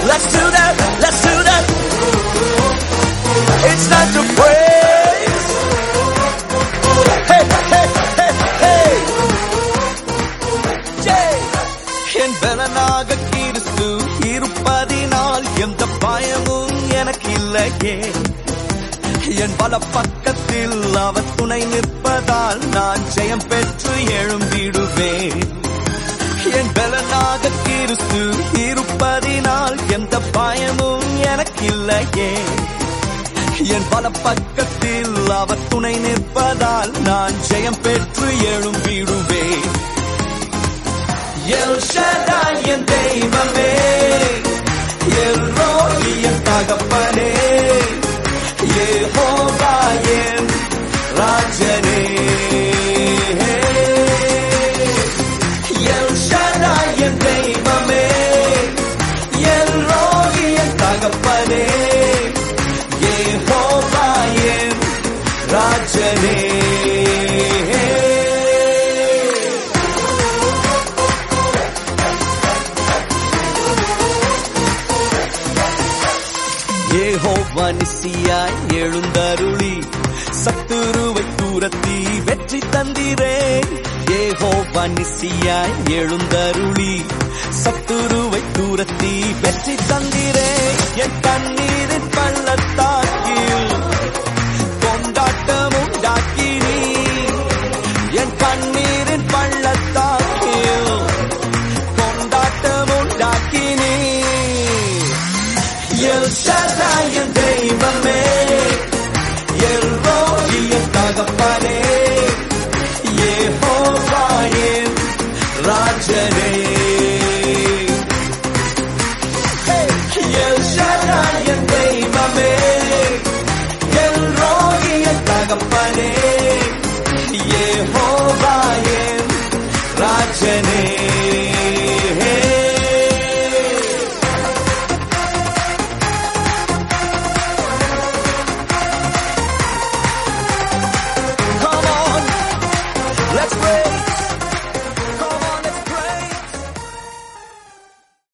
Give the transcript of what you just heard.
Let's do that, let's do that. It's time to praise. Hey, hey, hey, hey. Jay. என் பலனாக கிறிஸ்து இருப்பதினால் எந்த பயமும் எனக்கு இல்லையே. என் பல பக்கத்தில் அவர் துணை நிற்பதால் நான் ஜெயம் பெற்று எழும்பிடுவேன். என் பலனாக கிறிஸ்து இருப்பதினால் எந்த பயமும் எனக்கு இல்லையே. என் பல பக்கத்தில் அவர் துணை நிற்பதால் நான் ஜெயம் பெற்று எழும்பிடுவேன். எல் ஷடாய் என் தெய்வமே, எல் ரோயி என் தகப்பனே, யெகோவா என் ராஜனே. எல் ஷடாய் என் தெய்வமே, எல் ரோயி என் தகப்பனே, யெகோவா என் ராஜனே. யெகோவா நிசியாய் எழுந்தருளி சத்துருவை தூரத்தி வெற்றி தந்திரே. யெகோவா நிசியாய் எழுந்தருளி சத்துருவை தூரத்தி வெற்றி தந்திரே. என் கண்ணீரின் பள்ளத்தால்